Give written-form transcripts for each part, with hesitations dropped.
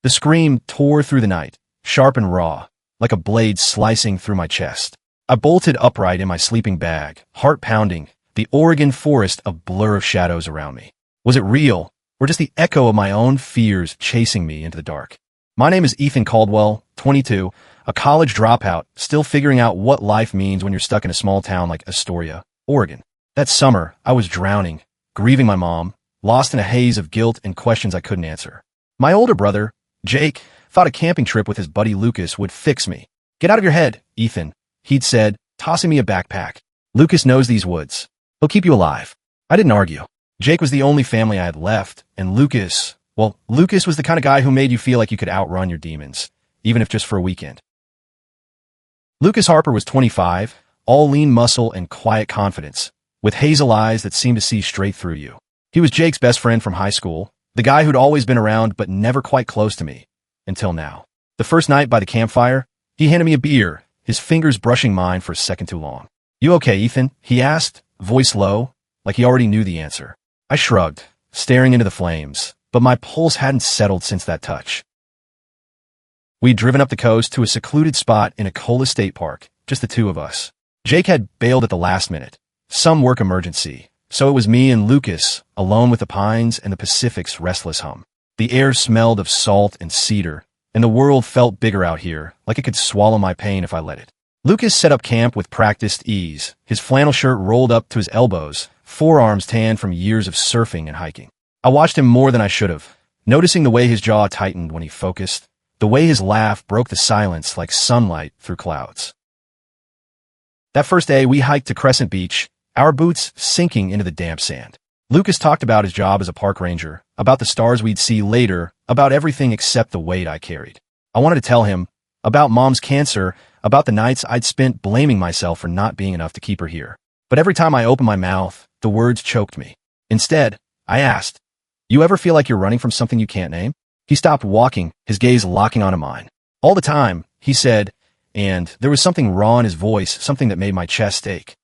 The scream tore through the night, sharp and raw, like a blade slicing through my chest. I bolted upright in my sleeping bag, heart pounding, the Oregon forest a blur of shadows around me. Was it real, or just the echo of my own fears chasing me into the dark? My name is Ethan Caldwell, 22, a college dropout, still figuring out what life means when you're stuck in a small town like Astoria, Oregon. That summer, I was drowning, grieving my mom, lost in a haze of guilt and questions I couldn't answer. My older brother, Jake, thought a camping trip with his buddy Lucas would fix me. "Get out of your head, Ethan," he'd said, tossing me a backpack. "Lucas knows these woods. He'll keep you alive." I didn't argue. Jake was the only family I had left, and Lucas was the kind of guy who made you feel like you could outrun your demons, even if just for a weekend. Lucas Harper was 25, all lean muscle and quiet confidence, with hazel eyes that seemed to see straight through you. He was Jake's best friend from high school, the guy who'd always been around but never quite close to me, until now. The first night by the campfire, he handed me a beer, his fingers brushing mine for a second too long. "You okay, Ethan?" he asked, voice low, like he already knew the answer. I shrugged, staring into the flames, but my pulse hadn't settled since that touch. We'd driven up the coast to a secluded spot in a Cola State Park, just the two of us. Jake had bailed at the last minute, some work emergency, so it was me and Lucas, alone with the pines and the Pacific's restless hum. The air smelled of salt and cedar, and the world felt bigger out here, like it could swallow my pain if I let it. Lucas set up camp with practiced ease, his flannel shirt rolled up to his elbows, forearms tanned from years of surfing and hiking. I watched him more than I should have, noticing the way his jaw tightened when he focused, the way his laugh broke the silence like sunlight through clouds. That first day, we hiked to Crescent Beach, our boots sinking into the damp sand. Lucas talked about his job as a park ranger, about the stars we'd see later, about everything except the weight I carried. I wanted to tell him about Mom's cancer, about the nights I'd spent blaming myself for not being enough to keep her here. But every time I opened my mouth, the words choked me. Instead, I asked, "You ever feel like you're running from something you can't name?" He stopped walking, his gaze locking onto mine. "All the time," he said, and there was something raw in his voice, something that made my chest ache.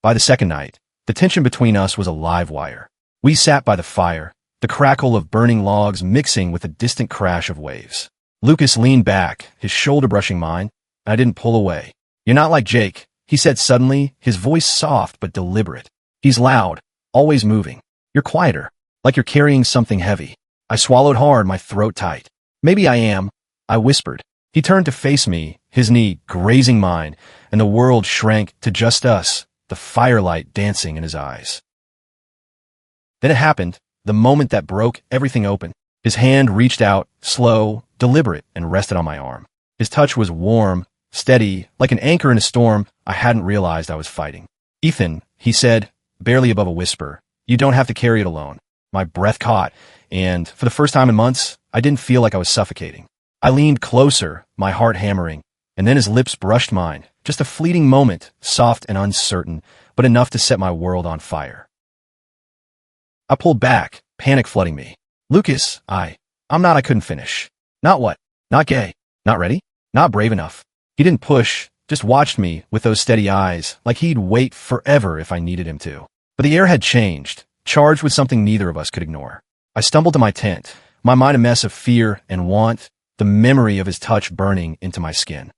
By the second night, the tension between us was a live wire. We sat by the fire, the crackle of burning logs mixing with the distant crash of waves. Lucas leaned back, his shoulder brushing mine, and I didn't pull away. "You're not like Jake," he said suddenly, his voice soft but deliberate. "He's loud, always moving. You're quieter, like you're carrying something heavy." I swallowed hard, my throat tight. "Maybe I am," I whispered. He turned to face me, his knee grazing mine, and the world shrank to just us, the firelight dancing in his eyes. Then it happened, the moment that broke everything open. His hand reached out, slow, deliberate, and rested on my arm. His touch was warm, steady, like an anchor in a storm I hadn't realized I was fighting. "Ethan," he said, barely above a whisper, "you don't have to carry it alone." My breath caught, and for the first time in months, I didn't feel like I was suffocating. I leaned closer, my heart hammering, and then his lips brushed mine, just a fleeting moment, soft and uncertain, but enough to set my world on fire. I pulled back, panic flooding me. "Lucas, I couldn't finish." "Not what? Not gay? Not ready? Not brave enough?" He didn't push, just watched me with those steady eyes, like he'd wait forever if I needed him to. But the air had changed, charged with something neither of us could ignore. I stumbled to my tent, my mind a mess of fear and want, the memory of his touch burning into my skin.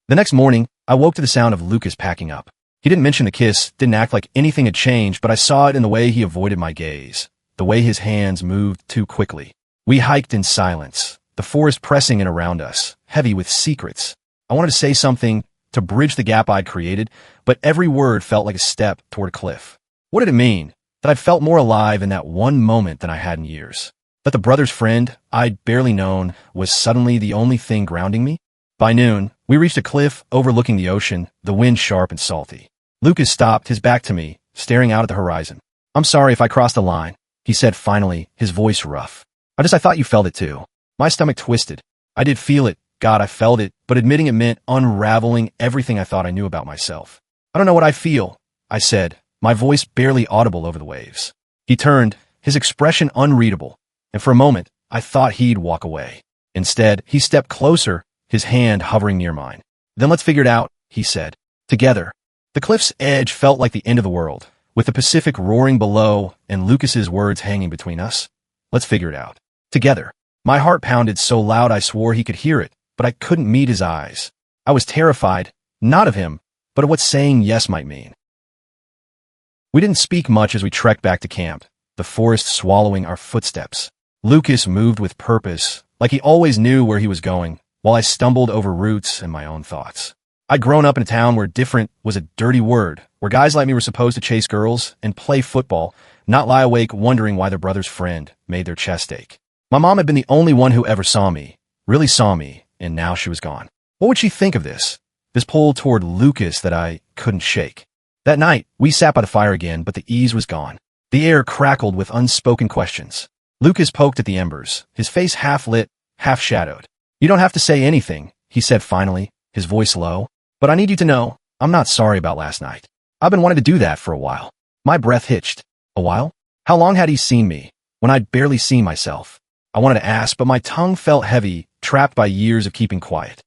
The next morning, I woke to the sound of Lucas packing up. He didn't mention the kiss, didn't act like anything had changed, but I saw it in the way he avoided my gaze, the way his hands moved too quickly. We hiked in silence, the forest pressing in around us, heavy with secrets. I wanted to say something, to bridge the gap I'd created, but every word felt like a step toward a cliff. What did it mean? That I'd felt more alive in that one moment than I had in years? That the brother's friend I'd barely known was suddenly the only thing grounding me? By noon, we reached a cliff overlooking the ocean, the wind sharp and salty. Lucas stopped, his back to me, staring out at the horizon. "I'm sorry if I crossed the line," he said finally, his voice rough. I thought you felt it too." My stomach twisted. I did feel it. God, I felt it, but admitting it meant unraveling everything I thought I knew about myself. "I don't know what I feel," I said, my voice barely audible over the waves. He turned, his expression unreadable, and for a moment, I thought he'd walk away. Instead, he stepped closer, his hand hovering near mine. "Then let's figure it out," he said. "Together." The cliff's edge felt like the end of the world, with the Pacific roaring below and Lucas's words hanging between us. "Let's figure it out." Together. My heart pounded so loud I swore he could hear it, but I couldn't meet his eyes. I was terrified, not of him, but of what saying yes might mean. We didn't speak much as we trekked back to camp, the forest swallowing our footsteps. Lucas moved with purpose, like he always knew where he was going, while I stumbled over roots and my own thoughts. I'd grown up in a town where different was a dirty word, where guys like me were supposed to chase girls and play football, not lie awake wondering why their brother's friend made their chest ache. My mom had been the only one who ever saw me, really saw me, and now she was gone. What would she think of this? This pull toward Lucas that I couldn't shake. That night, we sat by the fire again, but the ease was gone. The air crackled with unspoken questions. Lucas poked at the embers, his face half-lit, half-shadowed. "You don't have to say anything," he said finally, his voice low. "But I need you to know, I'm not sorry about last night. I've been wanting to do that for a while." My breath hitched. A while? How long had he seen me, when I'd barely seen myself? I wanted to ask, but my tongue felt heavy, trapped by years of keeping quiet.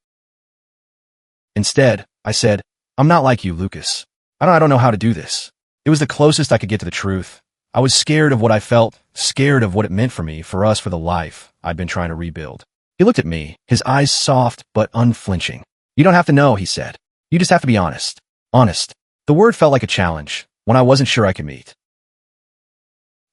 Instead, I said, "I'm not like you, Lucas. I don't know how to do this." It was the closest I could get to the truth. I was scared of what I felt, scared of what it meant for me, for us, for the life I'd been trying to rebuild. He looked at me, his eyes soft but unflinching. "You don't have to know," he said. "You just have to be honest." Honest. The word felt like a challenge, one I wasn't sure I could meet.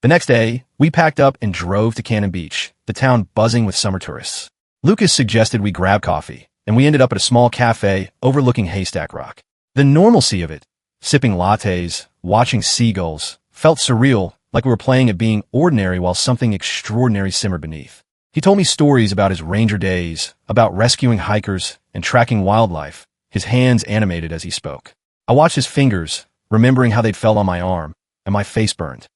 The next day, we packed up and drove to Cannon Beach, the town buzzing with summer tourists. Lucas suggested we grab coffee, and we ended up at a small cafe overlooking Haystack Rock. The normalcy of it, sipping lattes, watching seagulls, felt surreal, like we were playing at being ordinary while something extraordinary simmered beneath. He told me stories about his ranger days, about rescuing hikers and tracking wildlife, his hands animated as he spoke. I watched his fingers, remembering how they'd felt on my arm, and my face burned.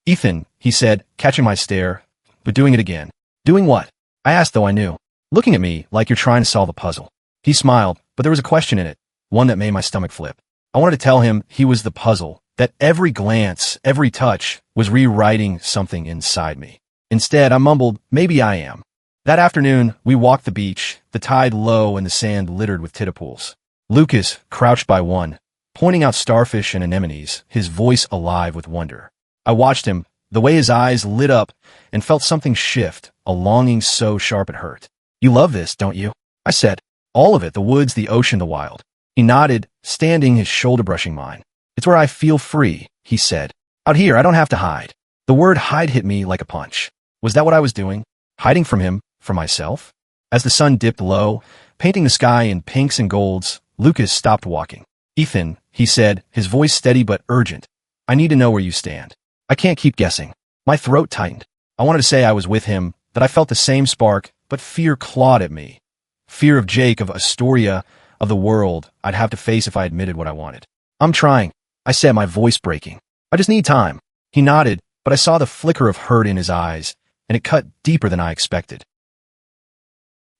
"Ethan," he said, catching my stare, but doing it again. "Doing what?" I asked, though I knew. "Looking at me like you're trying to solve a puzzle." He smiled, but there was a question in it, one that made my stomach flip. I wanted to tell him he was the puzzle, that every glance, every touch, was rewriting something inside me. Instead, I mumbled, "Maybe I am." That afternoon, we walked the beach, the tide low and the sand littered with titterpools. Lucas crouched by one, pointing out starfish and anemones, his voice alive with wonder. I watched him, the way his eyes lit up, and felt something shift, a longing so sharp it hurt. "You love this, don't you?" I said. "All of it, the woods, the ocean, the wild." He nodded, standing, his shoulder brushing mine. "It's where I feel free," he said. "Out here, I don't have to hide." The word hide hit me like a punch. Was that what I was doing? Hiding from him, from myself? As the sun dipped low, painting the sky in pinks and golds, Lucas stopped walking. "Ethan," he said, his voice steady but urgent, "I need to know where you stand. I can't keep guessing." My throat tightened. I wanted to say I was with him, that I felt the same spark, but fear clawed at me. Fear of Jake, of Astoria, of the world I'd have to face if I admitted what I wanted. "I'm trying," I said, my voice breaking. "I just need time." He nodded, but I saw the flicker of hurt in his eyes, and it cut deeper than I expected.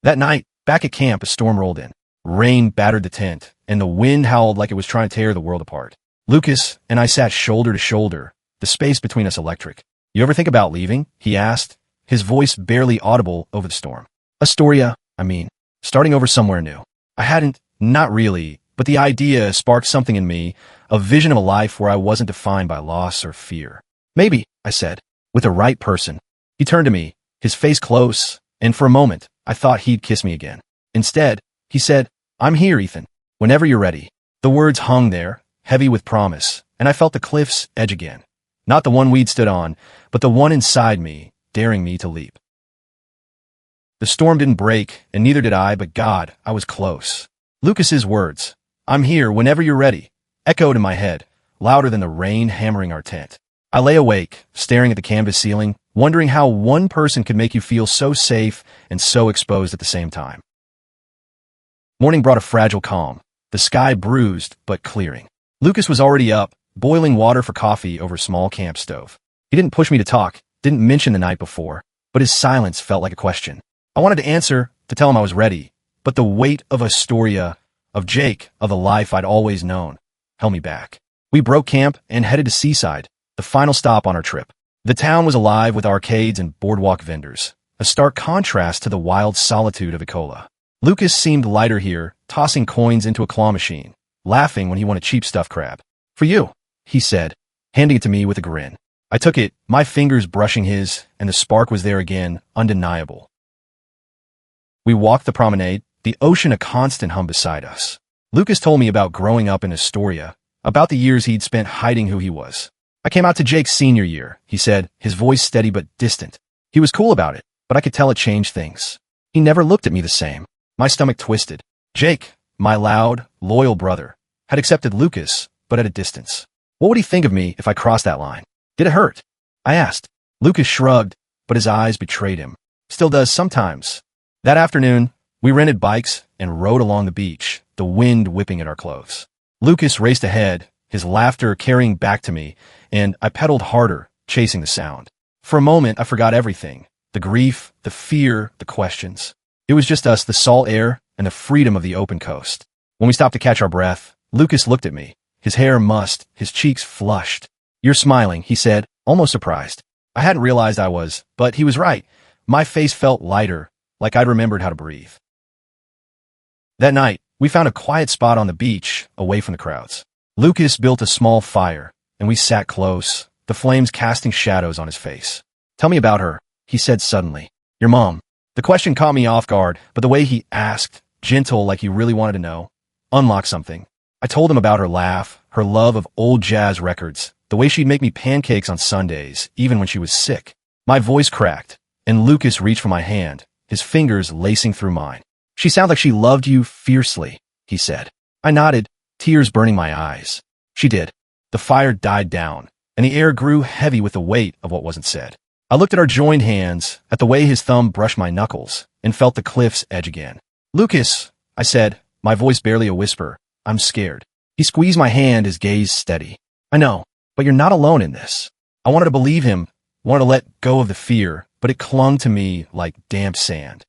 That night, back at camp, a storm rolled in. Rain battered the tent, and the wind howled like it was trying to tear the world apart. Lucas and I sat shoulder to shoulder, the space between us electric. "You ever think about leaving?" he asked, his voice barely audible over the storm. "Astoria, starting over somewhere new." I hadn't, not really, but the idea sparked something in me, a vision of a life where I wasn't defined by loss or fear. "Maybe," I said, "with the right person." He turned to me, his face close, and for a moment, I thought he'd kiss me again. Instead, he said, "I'm here, Ethan, whenever you're ready." The words hung there, heavy with promise, and I felt the cliff's edge again. Not the one we'd stood on, but the one inside me, daring me to leap. The storm didn't break, and neither did I, but God, I was close. Lucas's words, "I'm here whenever you're ready," echoed in my head, louder than the rain hammering our tent. I lay awake, staring at the canvas ceiling, wondering how one person could make you feel so safe and so exposed at the same time. Morning brought a fragile calm, the sky bruised but clearing. Lucas was already up, boiling water for coffee over a small camp stove. He didn't push me to talk, didn't mention the night before, but his silence felt like a question. I wanted to answer, to tell him I was ready, but the weight of Astoria, of Jake, of the life I'd always known, held me back. We broke camp and headed to Seaside, the final stop on our trip. The town was alive with arcades and boardwalk vendors, a stark contrast to the wild solitude of Ecola. Lucas seemed lighter here, tossing coins into a claw machine, laughing when he won a cheap stuffed crab. "For you," he said, handing it to me with a grin. I took it, my fingers brushing his, and the spark was there again, undeniable. We walked the promenade, the ocean a constant hum beside us. Lucas told me about growing up in Astoria, about the years he'd spent hiding who he was. I came out to Jake's senior year, he said, his voice steady but distant. He was cool about it, but I could tell it changed things. He never looked at me the same. My stomach twisted. Jake, my loud, loyal brother, had accepted Lucas, but at a distance. What would he think of me if I crossed that line? Did it hurt? I asked. Lucas shrugged, but his eyes betrayed him. Still does sometimes. That afternoon, we rented bikes and rode along the beach, the wind whipping at our clothes. Lucas raced ahead, his laughter carrying back to me, and I pedaled harder, chasing the sound. For a moment, I forgot everything. The grief, the fear, the questions. It was just us, the salt air, and the freedom of the open coast. When we stopped to catch our breath, Lucas looked at me, his hair mussed, his cheeks flushed. "You're smiling," he said, almost surprised. I hadn't realized I was, but he was right. My face felt lighter, like I'd remembered how to breathe. That night, we found a quiet spot on the beach, away from the crowds. Lucas built a small fire, and we sat close, the flames casting shadows on his face. "Tell me about her," he said suddenly. "Your mom." The question caught me off guard, but the way he asked, gentle like he really wanted to know, unlocked something. I told him about her laugh, her love of old jazz records, the way she'd make me pancakes on Sundays, even when she was sick. My voice cracked, and Lucas reached for my hand, his fingers lacing through mine. "She sounded like she loved you fiercely," he said. I nodded, tears burning my eyes. She did. The fire died down, and the air grew heavy with the weight of what wasn't said. I looked at our joined hands, at the way his thumb brushed my knuckles, and felt the cliff's edge again. "Lucas," I said, my voice barely a whisper, "I'm scared." He squeezed my hand, his gaze steady. "I know, but you're not alone in this." I wanted to believe him, wanted to let go of the fear, but it clung to me like damp sand.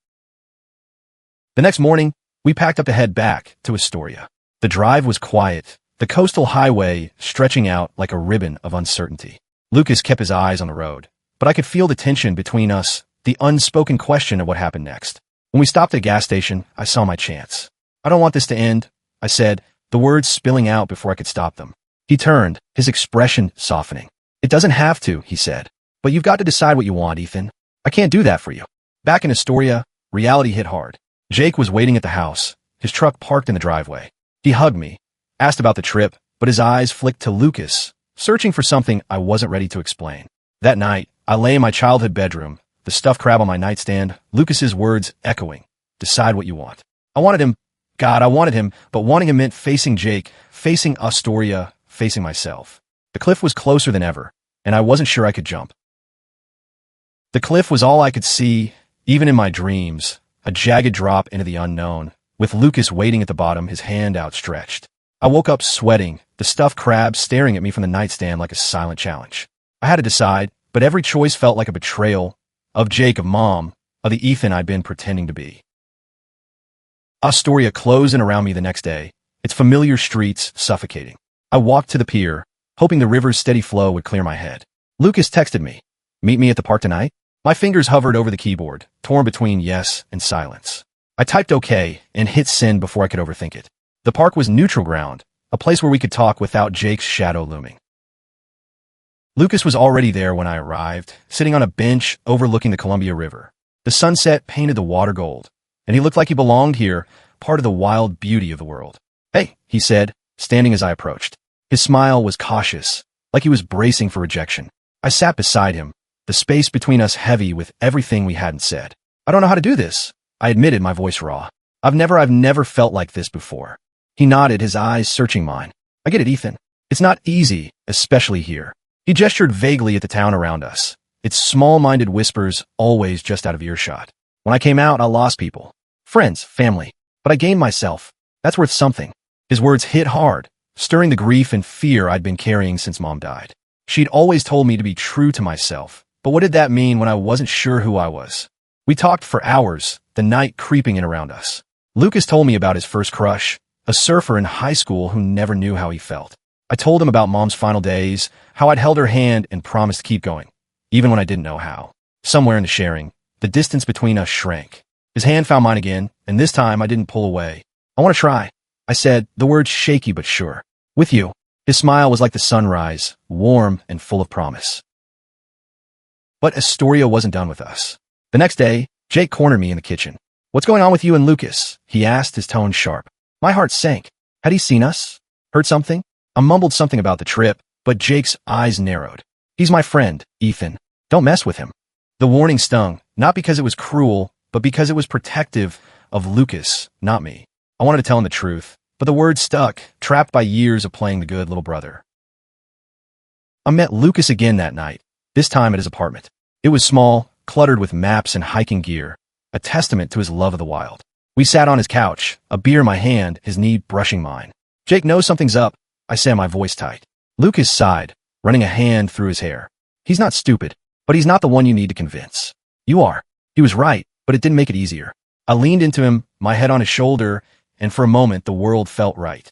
The next morning, we packed up to head back to Astoria. The drive was quiet, the coastal highway stretching out like a ribbon of uncertainty. Lucas kept his eyes on the road, but I could feel the tension between us, the unspoken question of what happened next. When we stopped at a gas station, I saw my chance. "I don't want this to end," I said, the words spilling out before I could stop them. He turned, his expression softening. "It doesn't have to," he said. "But you've got to decide what you want, Ethan. I can't do that for you." Back in Astoria, reality hit hard. Jake was waiting at the house, his truck parked in the driveway. He hugged me, asked about the trip, but his eyes flicked to Lucas, searching for something I wasn't ready to explain. That night, I lay in my childhood bedroom, the stuffed crab on my nightstand, Lucas's words echoing, "Decide what you want." I wanted him, God, I wanted him, but wanting him meant facing Jake, facing Astoria, facing myself. The cliff was closer than ever, and I wasn't sure I could jump. The cliff was all I could see, even in my dreams, a jagged drop into the unknown, with Lucas waiting at the bottom, his hand outstretched. I woke up sweating, the stuffed crab staring at me from the nightstand like a silent challenge. I had to decide, but every choice felt like a betrayal of Jake, of Mom, of the Ethan I'd been pretending to be. Astoria closed in around me the next day, its familiar streets suffocating. I walked to the pier, hoping the river's steady flow would clear my head. Lucas texted me, "Meet me at the park tonight?" My fingers hovered over the keyboard, torn between yes and silence. I typed OK and hit send before I could overthink it. The park was neutral ground, a place where we could talk without Jake's shadow looming. Lucas was already there when I arrived, sitting on a bench overlooking the Columbia River. The sunset painted the water gold, and he looked like he belonged here, part of the wild beauty of the world. "Hey," he said, standing as I approached. His smile was cautious, like he was bracing for rejection. I sat beside him, the space between us heavy with everything we hadn't said. "I don't know how to do this," I admitted, my voice raw. I've never felt like this before." He nodded, his eyes searching mine. "I get it, Ethan. It's not easy, especially here." He gestured vaguely at the town around us, its small-minded whispers always just out of earshot. "When I came out, I lost people. Friends, family. But I gained myself. That's worth something." His words hit hard, stirring the grief and fear I'd been carrying since Mom died. She'd always told me to be true to myself, but what did that mean when I wasn't sure who I was? We talked for hours, the night creeping in around us. Lucas told me about his first crush, a surfer in high school who never knew how he felt. I told him about Mom's final days, how I'd held her hand and promised to keep going, even when I didn't know how. Somewhere in the sharing, the distance between us shrank. His hand found mine again, and this time I didn't pull away. "I want to try," I said, the words shaky but sure. "With you." His smile was like the sunrise, warm and full of promise. But Astoria wasn't done with us. The next day, Jake cornered me in the kitchen. "What's going on with you and Lucas?" he asked, his tone sharp. My heart sank. Had he seen us? Heard something? I mumbled something about the trip, but Jake's eyes narrowed. "He's my friend, Ethan. Don't mess with him." The warning stung, not because it was cruel, but because it was protective of Lucas, not me. I wanted to tell him the truth, but the words stuck, trapped by years of playing the good little brother. I met Lucas again that night, this time at his apartment. It was small, cluttered with maps and hiking gear, a testament to his love of the wild. We sat on his couch, a beer in my hand, his knee brushing mine. "Jake knows something's up," I said, my voice tight. Lucas sighed, running a hand through his hair. "He's not stupid, but he's not the one you need to convince. You are." He was right, but it didn't make it easier. I leaned into him, my head on his shoulder, and for a moment the world felt right.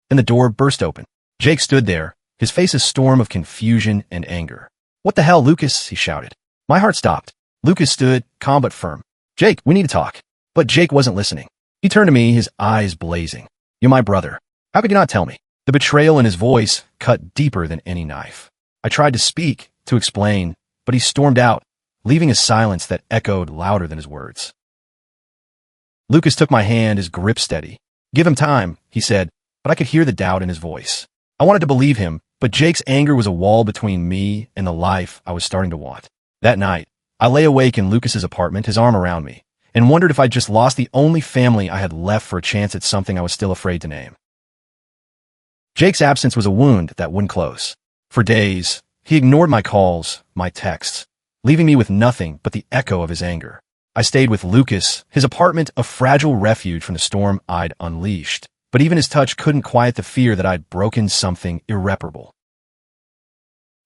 Then the door burst open. Jake stood there, his face a storm of confusion and anger. "What the hell, Lucas?" he shouted. My heart stopped. Lucas stood, calm but firm. "Jake, we need to talk." But Jake wasn't listening. He turned to me, his eyes blazing. "You're my brother. How could you not tell me?" The betrayal in his voice cut deeper than any knife. I tried to speak, to explain, but he stormed out, leaving a silence that echoed louder than his words. Lucas took my hand, his grip steady. "Give him time," he said, but I could hear the doubt in his voice. I wanted to believe him, but Jake's anger was a wall between me and the life I was starting to want. That night, I lay awake in Lucas's apartment, his arm around me, and wondered if I'd just lost the only family I had left for a chance at something I was still afraid to name. Jake's absence was a wound that wouldn't close. For days, he ignored my calls, my texts, leaving me with nothing but the echo of his anger. I stayed with Lucas, his apartment a fragile refuge from the storm I'd unleashed, but even his touch couldn't quiet the fear that I'd broken something irreparable.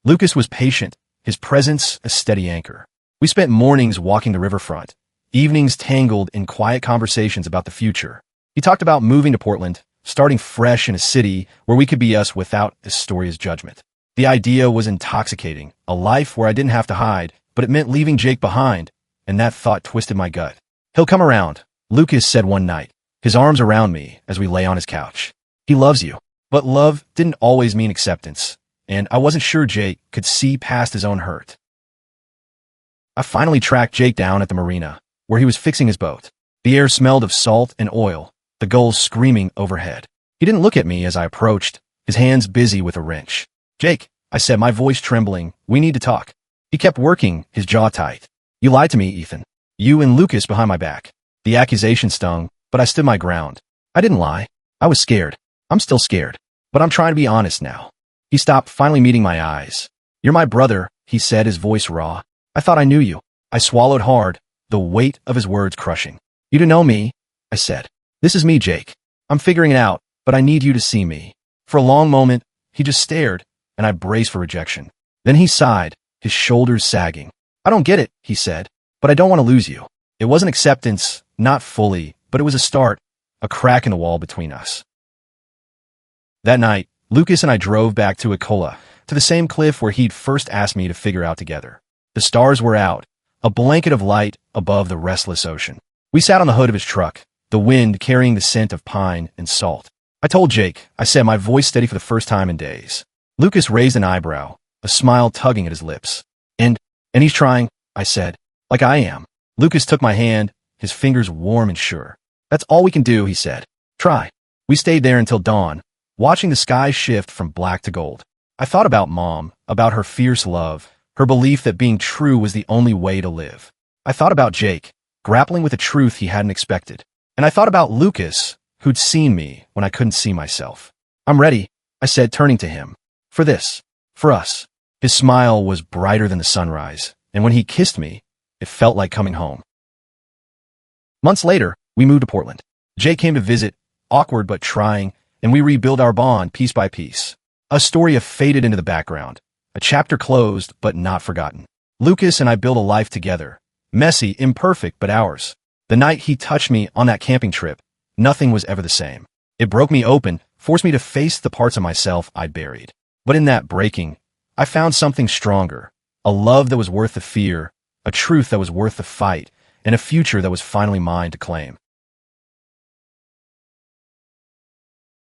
Lucas was patient, his presence a steady anchor. We spent mornings walking the riverfront, evenings tangled in quiet conversations about the future. He talked about moving to Portland, starting fresh in a city where we could be us without Astoria's judgment. The idea was intoxicating, a life where I didn't have to hide, but it meant leaving Jake behind, and that thought twisted my gut. "He'll come around," Lucas said one night, his arms around me as we lay on his couch. "He loves you." But love didn't always mean acceptance, and I wasn't sure Jake could see past his own hurt. I finally tracked Jake down at the marina, where he was fixing his boat. The air smelled of salt and oil, the gulls screaming overhead. He didn't look at me as I approached, his hands busy with a wrench. "Jake," I said, my voice trembling, "we need to talk." He kept working, his jaw tight. "You lied to me, Ethan. You and Lucas behind my back." The accusation stung, but I stood my ground. I didn't lie. I was scared. I'm still scared. But I'm trying to be honest now. He stopped, finally meeting my eyes. "You're my brother," he said, his voice raw. "I thought I knew you." I swallowed hard, the weight of his words crushing. "You don't know me," I said. "This is me, Jake. I'm figuring it out, but I need you to see me." For a long moment, he just stared, and I braced for rejection. Then he sighed, his shoulders sagging. "I don't get it," he said, "but I don't want to lose you." It wasn't acceptance, not fully, but it was a start, a crack in the wall between us. That night, Lucas and I drove back to Ecola, to the same cliff where he'd first asked me to figure out together. The stars were out, a blanket of light above the restless ocean. We sat on the hood of his truck, the wind carrying the scent of pine and salt. "I told Jake," I said, my voice steady for the first time in days. Lucas raised an eyebrow, a smile tugging at his lips. And he's trying," I said, "like I am." Lucas took my hand, his fingers warm and sure. "That's all we can do," he said. "Try." We stayed there until dawn, watching the sky shift from black to gold. I thought about Mom, about her fierce love, her belief that being true was the only way to live. I thought about Jake, grappling with a truth he hadn't expected. And I thought about Lucas, who'd seen me when I couldn't see myself. "I'm ready," I said, turning to him. "For this. For us." His smile was brighter than the sunrise, and when he kissed me, it felt like coming home. Months later, we moved to Portland. Jake came to visit, awkward but trying, and we rebuilt our bond piece by piece. Astoria faded into the background, a chapter closed but not forgotten. Lucas and I built a life together, messy, imperfect, but ours. The night he touched me on that camping trip, nothing was ever the same. It broke me open, forced me to face the parts of myself I'd buried. But in that breaking, I found something stronger, a love that was worth the fear, a truth that was worth the fight, and a future that was finally mine to claim.